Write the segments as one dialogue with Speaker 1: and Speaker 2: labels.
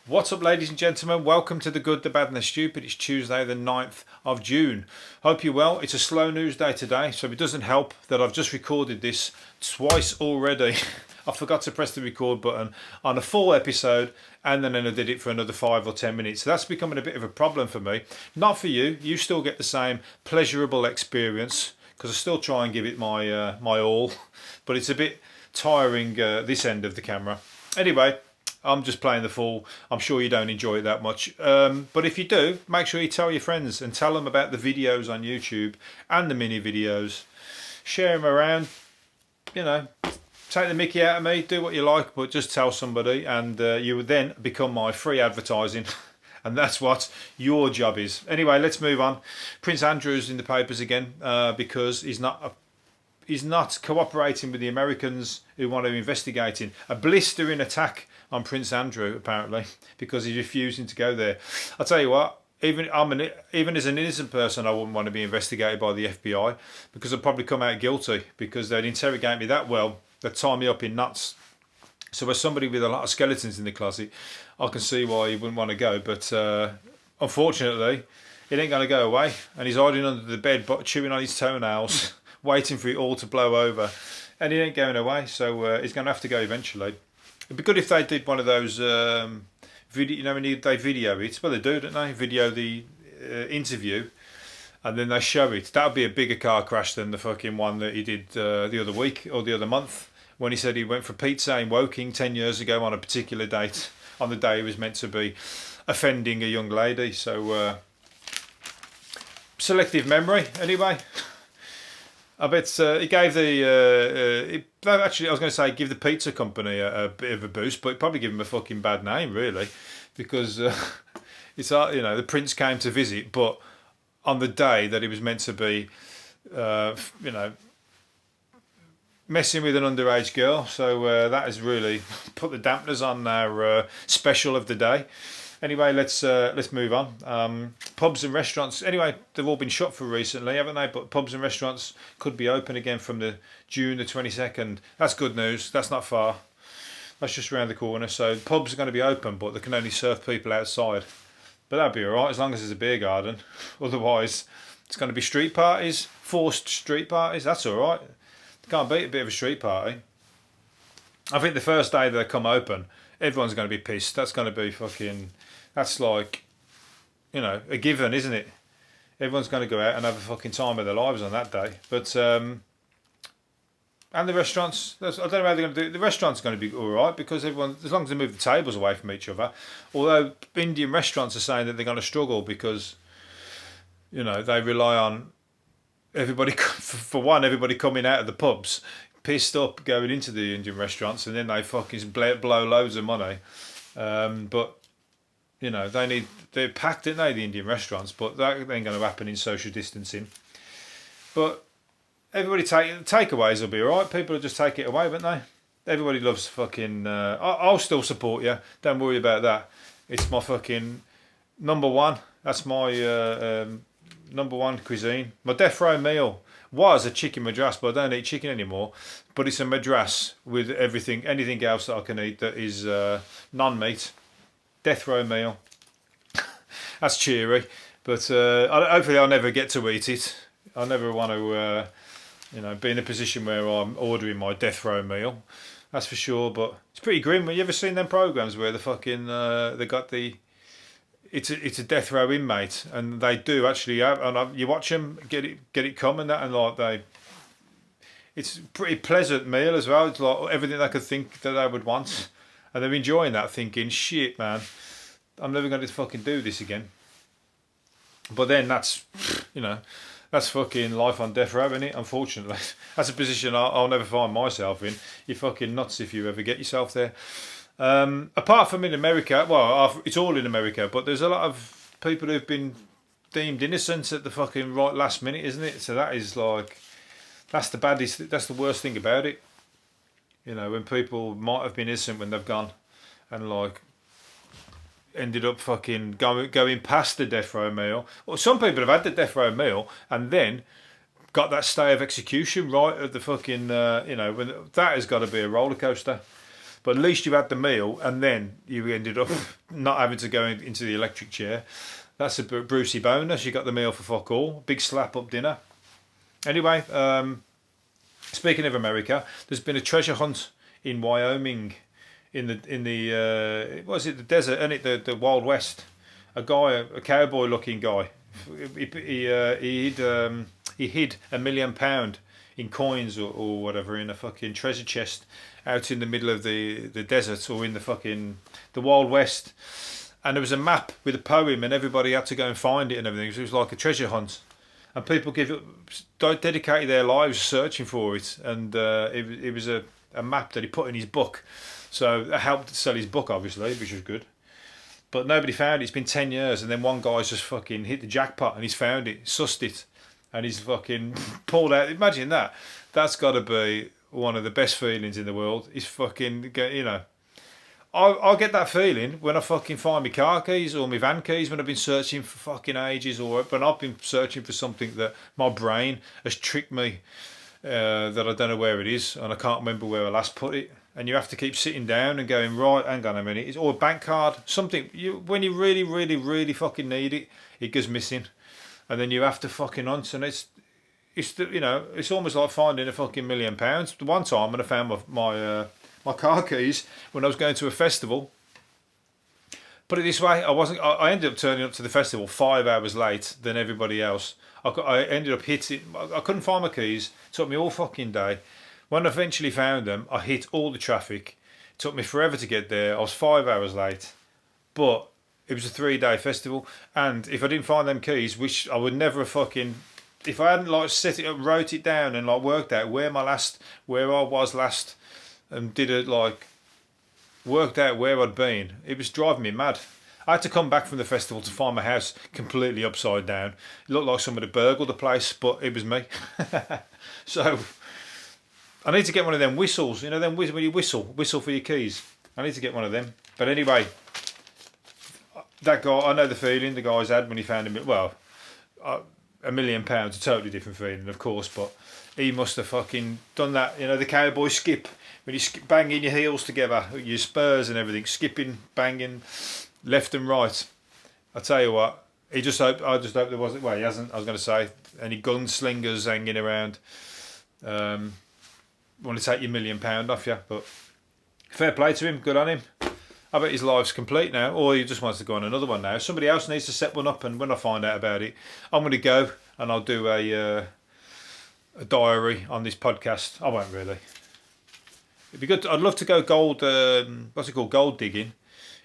Speaker 1: What's up, ladies and gentlemen? Welcome to The Good, The Bad and The Stupid. It's Tuesday the 9th of June. Hope you're well. It's a slow news day today, so it doesn't help that I've just recorded this twice already. I forgot to press the record button on a full episode, and then I did it for another 5 or 10 minutes. So that's becoming a bit of a problem for me. Not for you. You still get the same pleasurable experience, because I still try and give it my all. But it's a bit tiring, this end of the camera. Anyway, I'm just playing the fool. I'm sure you don't enjoy it that much. But if you do, make sure you tell your friends and tell them about the videos on YouTube and the mini videos. Share them around. You know, take the mickey out of me. Do what you like, but just tell somebody, and you would then become my free advertising. And that's what your job is. Anyway, let's move on. Prince Andrew's in the papers again because he's not cooperating with the Americans who want to investigate him. A blistering attack on Prince Andrew, apparently, because he's refusing to go there. I'll tell you what, even as an innocent person, I wouldn't want to be investigated by the FBI, because I'd probably come out guilty, because they'd interrogate me that well, they'd tie me up in knots. So as somebody with a lot of skeletons in the closet, I can see why he wouldn't want to go. But unfortunately, it ain't going to go away, and he's hiding under the bed, but chewing on his toenails, waiting for it all to blow over, and he ain't going away. So he's going to have to go eventually. It'd be good if they did one of those video. You know, when they video it. Well, they do, don't they? Video the interview, and then they show it. That would be a bigger car crash than the fucking one that he did the other week or the other month, when he said he went for pizza in Woking 10 years ago on a particular date, on the day he was meant to be offending a young lady. So selective memory, anyway. I bet he gave actually, I was going to say give the pizza company a bit of a boost, but probably give him a fucking bad name, really, because it's the prince came to visit, but on the day that he was meant to be, messing with an underage girl. So that has really put the dampeners on our special of the day. Anyway, let's move on. Pubs and restaurants. Anyway, they've all been shut for recently, haven't they? But pubs and restaurants could be open again from the June the 22nd. That's good news. That's not far. That's just around the corner. So pubs are going to be open, but they can only serve people outside. But that'd be all right as long as there's a beer garden. Otherwise, it's going to be street parties, forced street parties. That's all right. Can't beat a bit of a street party. I think the first day they come open, everyone's going to be pissed. That's going to be fucking. That's like, a given, isn't it? Everyone's going to go out and have a fucking time of their lives on that day. But and the restaurants, I don't know how they're going to do it. The restaurants are going to be all right, because everyone, as long as they move the tables away from each other. Although Indian restaurants are saying that they're going to struggle because, they rely on everybody. For one, everybody coming out of the pubs pissed up going into the Indian restaurants, and then they fucking blow loads of money. But they're packed, aren't they, the Indian restaurants? But that ain't going to happen in social distancing. But everybody takeaways will be alright. People will just take it away, won't they? Everybody loves fucking. I'll still support you. Don't worry about that. It's my fucking number one. That's my number one cuisine. My death row meal was a chicken madras, but I don't eat chicken anymore. But it's a madras with anything else that I can eat that is non-meat. Death row meal. That's cheery, but hopefully I'll never get to eat it. I never want to, be in a position where I'm ordering my death row meal. That's for sure. But it's pretty grim. Have you ever seen them programs where the fucking they got the? It's a death row inmate, and they do actually have, and you watch them get it come and that, and like it's a pretty pleasant meal as well. It's like everything they could think that they would want, and they're enjoying that, thinking, shit, man, I'm never going to fucking do this again. But then that's fucking life on death row, isn't it? Unfortunately, that's a position I'll never find myself in. You're fucking nuts if you ever get yourself there. Apart from in America, well, it's all in America, but there's a lot of people who've been deemed innocent at the fucking right last minute, isn't it? So that is like, that's the worst thing about it. When people might have been innocent when they've gone and like ended up fucking going past the death row meal. Well, some people have had the death row meal and then got that stay of execution right at the fucking, when that has got to be a roller coaster. But at least you had the meal, and then you ended up not having to go into the electric chair. That's a Brucey bonus. You got the meal for fuck all. Big slap up dinner. Anyway, speaking of America, there's been a treasure hunt in Wyoming, in the what is it, the desert, isn't it, the Wild West? A cowboy looking guy. He hid £1 million in coins or whatever in a fucking treasure chest out in the middle of the desert, or in the Wild West. And there was a map with a poem, and everybody had to go and find it and everything. So it was like a treasure hunt, and people dedicated their lives searching for it. And it was a map that he put in his book, so it helped sell his book, obviously, which was good. But nobody found it. It's been 10 years, and then one guy's just fucking hit the jackpot, and he's found it, sussed it, and he's fucking pulled out. Imagine that. That's got to be one of the best feelings in the world. He's fucking, you know. I'll get that feeling when I fucking find my car keys or my van keys, when I've been searching for fucking ages, or when I've been searching for something that my brain has tricked me, that I don't know where it is, and I can't remember where I last put it. And you have to keep sitting down and going, right, hang on a minute, it's or a bank card, something. When you really, really, really fucking need it, it goes missing, and then you have to fucking hunt. And it's you know, it's almost like finding a fucking £1 million. The one time when I found my car keys when I was going to a festival. Put it this way, I ended up turning up to the festival 5 hours late than everybody else. I ended up hitting. I couldn't find my keys. It took me all fucking day. When I eventually found them, I hit all the traffic. It took me forever to get there. I was 5 hours late, but it was a 3-day festival. And if I didn't find them keys, which I would never have fucking, if I hadn't like set it up, wrote it down, and like worked out where I was last, and worked out where I'd been, it was driving me mad. I had to come back from the festival to find my house completely upside down. It looked like somebody burgled the place, but it was me. So I need to get one of them whistles, you know, them when you whistle for your keys. I need to get one of them. But anyway, that guy, I know the feeling the guy's had when he found him. Well, £1 million, a totally different feeling, of course, but he must have fucking done that, you know, the cowboy skip, when you banging your heels together, your spurs and everything, skipping, banging, left and right. I tell you what, I just hope there wasn't, well, he hasn't, I was going to say, any gunslingers hanging around. Want to take your £1 million off you, but fair play to him, good on him. I bet his life's complete now, or he just wants to go on another one now. Somebody else needs to set one up, and when I find out about it, I'm going to go and I'll do a diary on this podcast. I won't really. It'd be good. I'd love to go gold. What's it called? Gold digging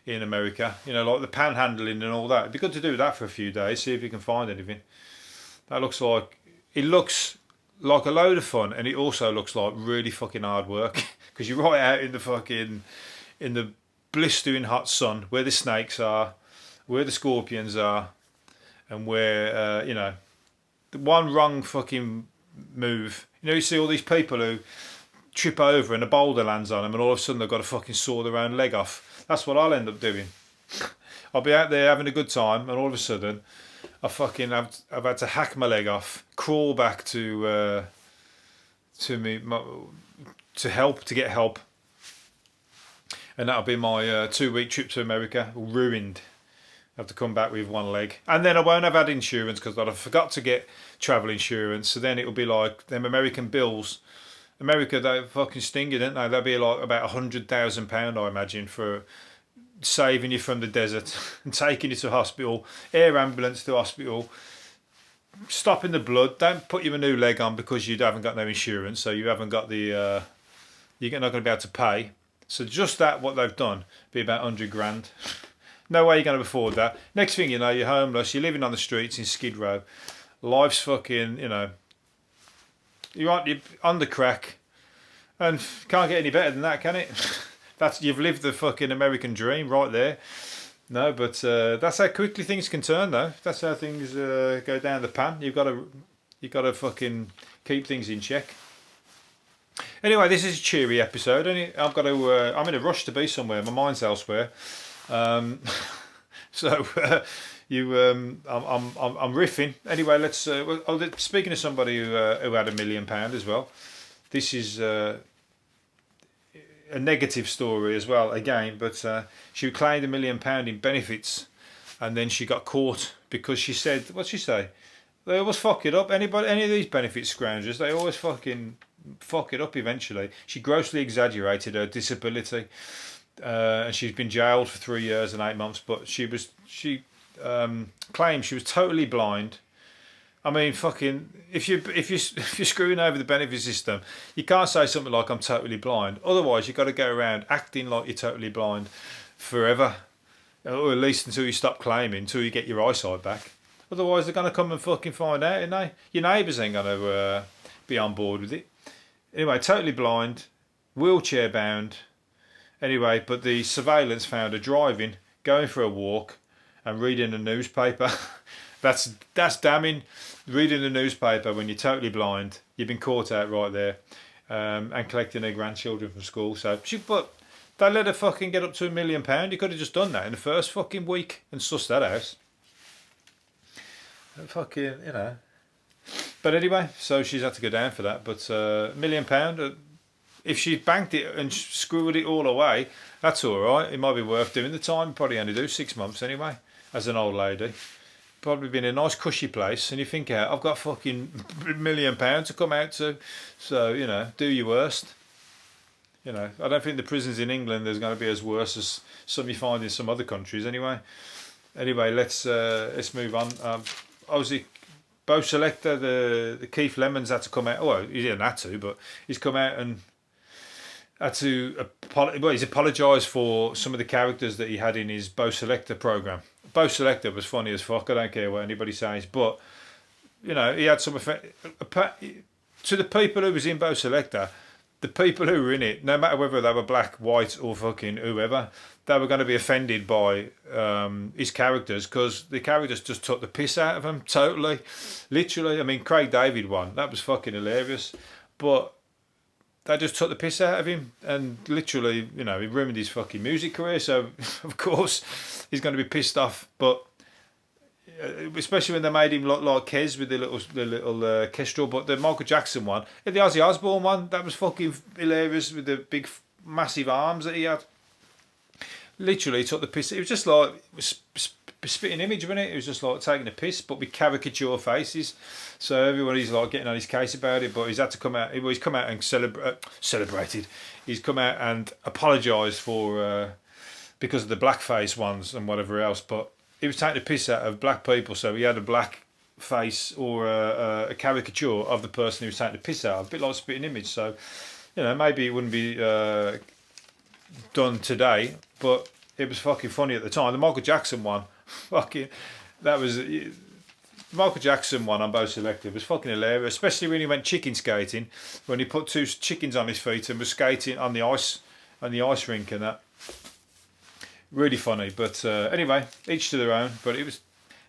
Speaker 1: in America. You know, like the panhandling and all that. It'd be good to do that for a few days. See if you can find anything. That looks like a load of fun, and it also looks like really fucking hard work, because you're right out in the blistering hot sun, where the snakes are, where the scorpions are, and where you know, the one wrong fucking move. You know, you see all these people who trip over and a boulder lands on them, and all of a sudden they've got to fucking saw their own leg off. That's what I'll end up doing. I'll be out there having a good time, and all of a sudden I've had to hack my leg off, crawl back to get help, and that'll be my 2-week trip to America ruined. I have to come back with one leg, and then I won't have had insurance because I forgot to get travel insurance. So then it'll be like them American bills. America, they fucking sting you, don't they? They'll be like about £100,000, I imagine, for saving you from the desert and taking you to hospital, air ambulance to hospital, stopping the blood. Don't put you a new leg on because you haven't got no insurance, so you haven't got the you're not going to be able to pay. So just that, what they've done, be about 100 grand. No way you're going to afford that. Next thing you know, you're homeless, you're living on the streets in Skid Row. Life's fucking, you know, you're on the crack, and can't get any better than that, can it? You've lived the fucking American dream right there. No, but that's how quickly things can turn, though. That's how things go down the pan. You've got to fucking keep things in check. Anyway, this is a cheery episode. I'm in a rush to be somewhere. My mind's elsewhere. I'm riffing. Anyway, let's. Speaking of somebody who had £1 million as well, this is. a negative story as well again, but she claimed £1 million in benefits, and then she got caught because she said, what'd she say? They always fuck it up. Any of these benefit scroungers, they always fucking fuck it up eventually. She grossly exaggerated her disability, and she's been jailed for 3 years and 8 months. But she claimed she was totally blind. I mean, fucking, if you're screwing over the benefit system, you can't say something like I'm totally blind. Otherwise, you've got to go around acting like you're totally blind forever, or at least until you stop claiming, until you get your eyesight back. Otherwise, they're going to come and fucking find out, ain't they? Your neighbours ain't going to be on board with it. Anyway, totally blind, wheelchair bound. Anyway, but the surveillance found her driving, going for a walk, and reading a newspaper. That's damning. Reading the newspaper when you're totally blind, you've been caught out right there, and collecting their grandchildren from school. So but they let her fucking get up to £1 million. You could have just done that in the first fucking week and sussed that out. Fucking, you know. But anyway, so she's had to go down for that. But £1 million, if she banked it and screwed it all away, that's all right. It might be worth doing the time. Probably only do 6 months anyway, as an old lady. Probably been in a nice cushy place, and you think, I've got fucking £1 million to come out to, so, you know, do your worst. You know, I don't think the prisons in England is going to be as worse as some you find in some other countries anyway. Anyway, let's move on. Obviously, Bo Selecta, the Keith Lemon's had to come out. Well, he didn't have to, but he's come out and had to he's apologised for some of the characters that he had in his Bo Selecta programme. Bo Selecta was funny as fuck. I don't care what anybody says, but you know, he had some effect to the people who was in Bo Selecta. The people who were in it, no matter whether they were black, white, or fucking whoever, they were going to be offended by his characters, because the characters just took the piss out of him totally, literally. I mean, Craig David one, that was fucking hilarious, but they just took the piss out of him, and literally, you know, he ruined his fucking music career. So of course he's going to be pissed off. But especially when they made him look like Kez with the little kestrel. But the Michael Jackson one, the Ozzy Osbourne one, that was fucking hilarious with the big massive arms that he had. Literally he took the piss. It was just like spitting image, wasn't it? It was just like taking a piss, but with caricature faces. So everybody's like getting on his case about it, but he's had to come out. He's come out and celebrated. He's come out and apologised for because of the blackface ones and whatever else. But he was taking the piss out of black people, so he had a black face or a caricature of the person he was taking the piss out of, a bit like spitting image. So, you know, maybe it wouldn't be done today, but it was fucking funny at the time. The Michael Jackson one, fucking, that was Michael Jackson one on Bo Selecta was fucking hilarious, especially when he went chicken skating, when he put 2 chickens on his feet and was skating on the ice rink and that. Really funny, but anyway, each to their own. But it's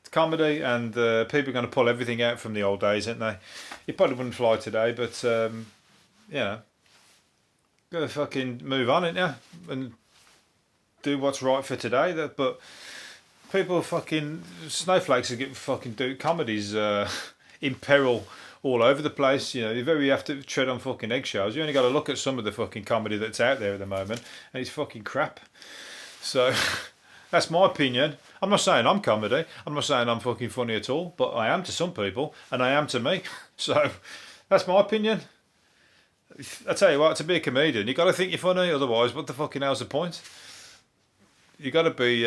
Speaker 1: comedy, and people are going to pull everything out from the old days, aren't they? It probably wouldn't fly today, but you know, gotta fucking move on, ain't you? And do what's right for today. But people fucking snowflakes are getting fucking do comedies in peril all over the place. You know, you have to tread on fucking eggshells. You only got to look at some of the fucking comedy that's out there at the moment, and it's fucking crap. So that's my opinion. I'm not saying I'm comedy. I'm not saying I'm fucking funny at all, but I am to some people, and I am to me. So that's my opinion. I tell you what, to be a comedian, you got to think you're funny. Otherwise, what the fucking hell's the point? You got to be.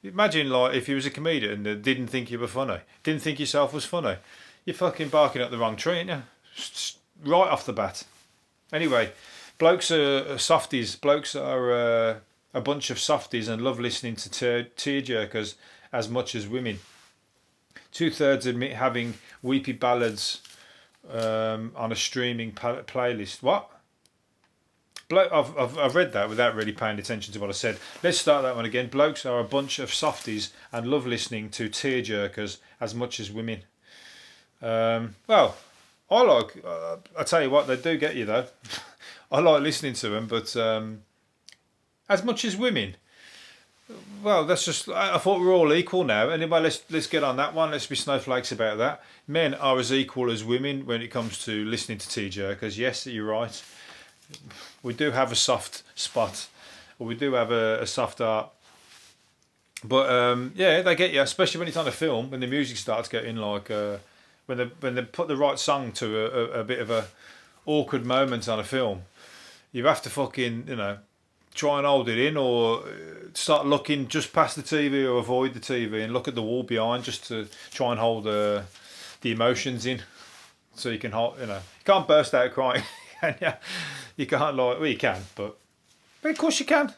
Speaker 1: Imagine like if you was a comedian that didn't think you were funny, didn't think yourself was funny. You're fucking barking up the wrong tree, aren't you? Right off the bat. Anyway, blokes are softies. Blokes are a bunch of softies and love listening to tearjerkers as much as women. 2/3 admit having weepy ballads on a streaming playlist. What? I've read that without really paying attention to what I said. Let's start that one again. Blokes are a bunch of softies and love listening to tearjerkers as much as women. Well, I like. I tell you what, they do get you though. I like listening to them, but as much as women. Well, that's just. I thought we're all equal now. Anyway, let's get on that one. Let's be snowflakes about that. Men are as equal as women when it comes to listening to tearjerkers. Yes, you're right. we do have a soft spot, or we do have a soft art. But yeah, they get you, especially when it's on a film, when the music starts getting like when they put the right song to a bit of a awkward moment on a film. You have to fucking try and hold it in, or start looking just past the TV or avoid the TV and look at the wall behind, just to try and hold the emotions in, so you can hold. You can't burst out crying, can you? You can't well, you can, but of course you can.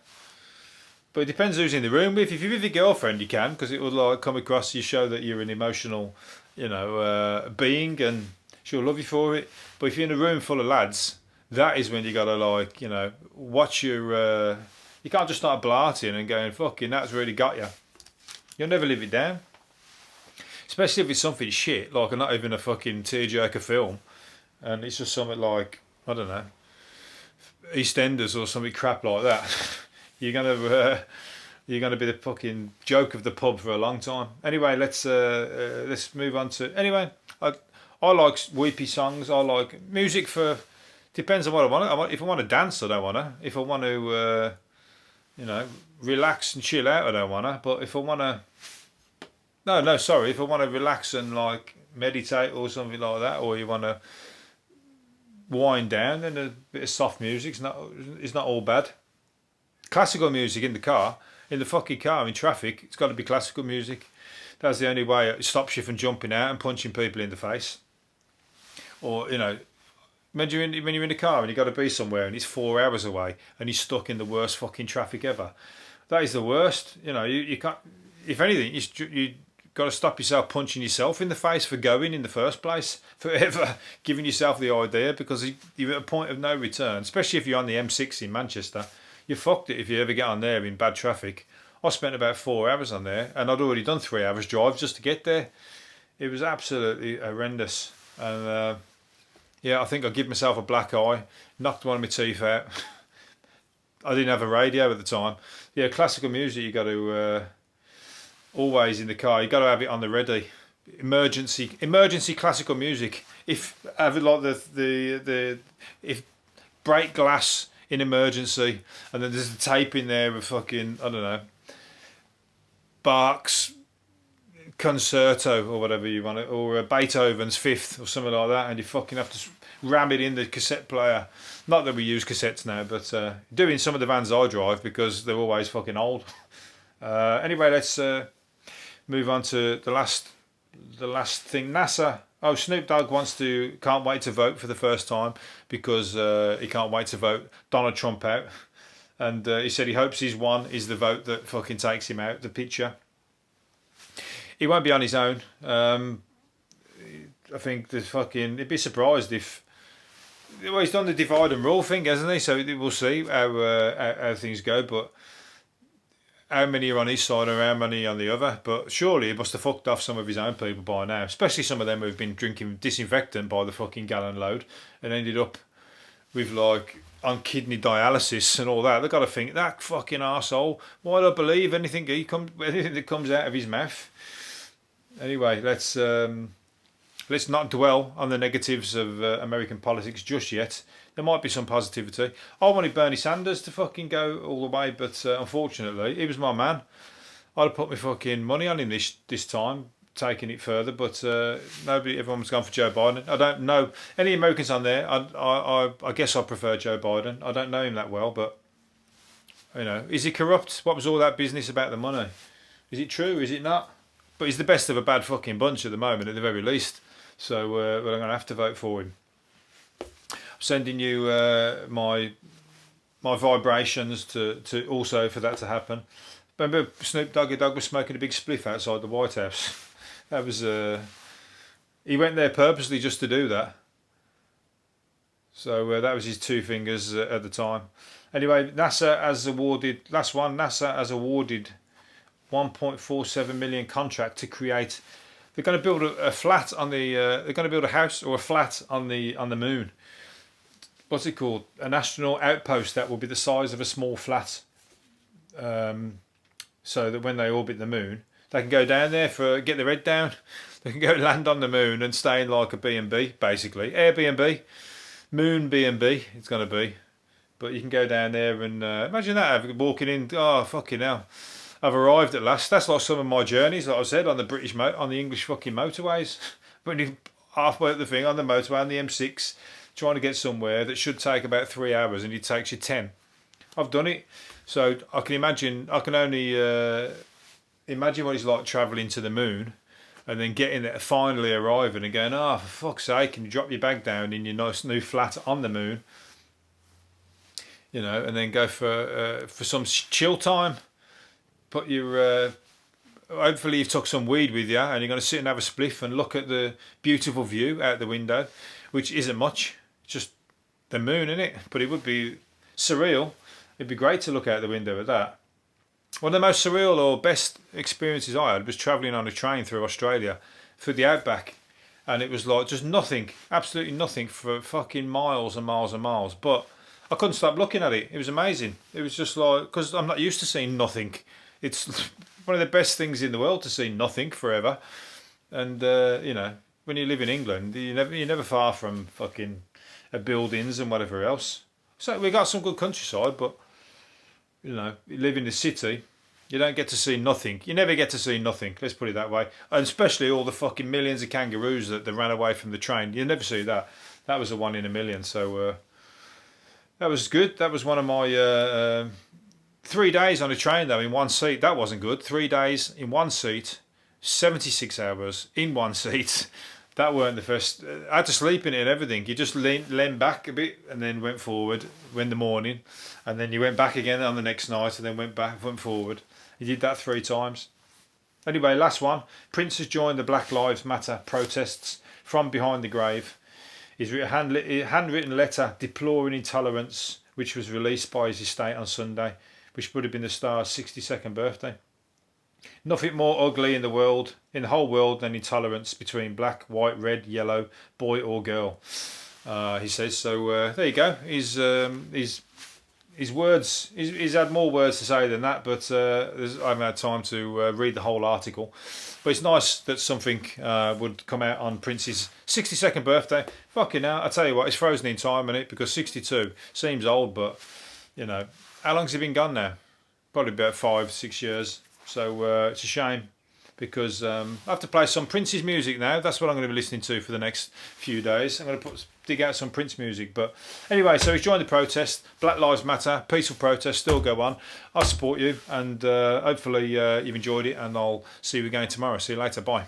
Speaker 1: But it depends who's in the room with. If you're with your girlfriend, you can, because it will like come across. You show that you're an emotional, being, and she'll love you for it. But if you're in a room full of lads, that is when you gotta watch your. You can't just start blarting and going, "Fucking, that's really got you." You'll never live it down. Especially if it's something shit, like not even a fucking tearjerker film, and it's just something like, I don't know, EastEnders or something crap like that. You're gonna be the fucking joke of the pub for a long time. Anyway, let's move on to. Anyway, I like weepy songs. I like music for. Depends on what I want. If I want to dance, I don't want to. If I want to, relax and chill out, I don't want to. But if I want to. No, sorry. If I want to relax and like meditate or something like that, or you want to wind down, then a bit of soft music is not all bad. Classical music in the fucking car, in traffic, it's got to be classical music. That's the only way it stops you from jumping out and punching people in the face. Or, when you're in the car and you've got to be somewhere and it's 4 hours away and you're stuck in the worst fucking traffic ever. That is the worst. You can't, if anything, you got to stop yourself punching yourself in the face for going in the first place, for ever giving yourself the idea, because you're at a point of no return, especially if you're on the M6 in Manchester. You fucked it if you ever get on there in bad traffic. I spent about 4 hours on there, and I'd already done 3 hours drive just to get there. It was absolutely horrendous. And I think I gave myself a black eye, knocked one of my teeth out. I didn't have a radio at the time. Yeah, classical music, you got to always in the car. You got to have it on the ready. Emergency classical music. If have it like if break glass in emergency, and then there's a tape in there of fucking, I don't know, Bach's concerto or whatever you want it, or Beethoven's Fifth or something like that, and you fucking have to ram it in the cassette player. Not that we use cassettes now, but doing some of the vans I drive, because they're always fucking old. Anyway, let's move on to the last thing. NASA. Oh, Snoop Dogg can't wait to vote for the first time, because he can't wait to vote Donald Trump out. And he said he hopes his one is the vote that fucking takes him out the picture. He won't be on his own. I think he'd be surprised if. Well, he's done the divide and rule thing, hasn't he? So we'll see how things go. But how many are on his side and how many on the other? But surely he must have fucked off some of his own people by now, especially some of them who've been drinking disinfectant by the fucking gallon load and ended up with on kidney dialysis and all that. They've got to think, that fucking arsehole, why do I believe anything that comes out of his mouth? Anyway, let's not dwell on the negatives of American politics just yet. There might be some positivity. I wanted Bernie Sanders to fucking go all the way, but unfortunately, he was my man. I'd have put my fucking money on him this time, taking it further, but everyone's gone for Joe Biden. I don't know any Americans on there. I guess I prefer Joe Biden. I don't know him that well, but is he corrupt? What was all that business about the money? Is it true? Is it not? But he's the best of a bad fucking bunch at the moment, at the very least. So I'm going to have to vote for him. I'm sending you my vibrations to also for that to happen. Remember, Snoop Doggy Dogg was smoking a big spliff outside the White House. That was he went there purposely just to do that. So that was his two fingers at the time. Anyway, NASA has awarded 1.47 million contract to create. They're going to build a flat on the. They're going to build a house or a flat on the moon. What's it called? An astronaut outpost that will be the size of a small flat. So that when they orbit the moon, they can go down there get their head down. They can go land on the moon and stay in like a B&B, basically Airbnb, moon B&B. It's going to be. But you can go down there and imagine that, walking in. Oh fucking hell! I've arrived at last. That's like some of my journeys, like I said, on the English fucking motorways. When you halfway up the thing on the motorway on the M6, trying to get somewhere that should take about 3 hours, and it takes you 10. I've done it, so I can imagine. I can only imagine what it's like travelling to the moon, and then getting there, finally arriving, and going, oh, for fuck's sake, can you drop your bag down in your nice new flat on the moon? You know, and then go for some chill time. Put your hopefully you've took some weed with you, and you're going to sit and have a spliff and look at the beautiful view out the window, which isn't much, just the moon, isn't it? But it would be surreal. It'd be great to look out the window at that. One of the most surreal or best experiences I had was travelling on a train through Australia, through the outback, and it was like just nothing, absolutely nothing for fucking miles and miles and miles. But I couldn't stop looking at it. It was amazing. It was just like, because I'm not used to seeing nothing. It's one of the best things in the world to see nothing forever. And you know, when you live in England, you're never far from fucking buildings and whatever else. So we got some good countryside, but you know, you live in the city, you don't get to see nothing. You never get to see nothing. Let's put it that way. And especially all the fucking millions of kangaroos that ran away from the train. You never see that. That was a 1 in a million. So that was good. That was one of my 3 days on a train though, in one seat. That wasn't good. 3 days in one seat, 76 hours in one seat. That weren't the first. I had to sleep in it and everything. You just leaned back a bit and then went forward in the morning, and then you went back again on the next night and then went forward. You did that 3 times. Anyway, last one. Prince has joined the Black Lives Matter protests from behind the grave. His handwritten letter deploring intolerance, which was released by his estate on Sunday, which would have been the star's 62nd birthday. Nothing more ugly in the whole world than intolerance between black, white, red, yellow, boy or girl. He says. So there you go. His words. He's had more words to say than that, but I haven't had time to read the whole article. But it's nice that something would come out on Prince's 62nd birthday. Fucking hell! I tell you what, it's frozen in time, isn't it? Because 62 seems old, but you know, how long's he been gone now? Probably about 5-6 years. So it's a shame, because I have to play some Prince's music now. That's what I'm going to be listening to for the next few days. I'm going to dig out some Prince music. But anyway, so he's joined the protest. Black Lives Matter, peaceful protest, still go on. I'll support you, and hopefully you've enjoyed it, and I'll see you again tomorrow. See you later. Bye.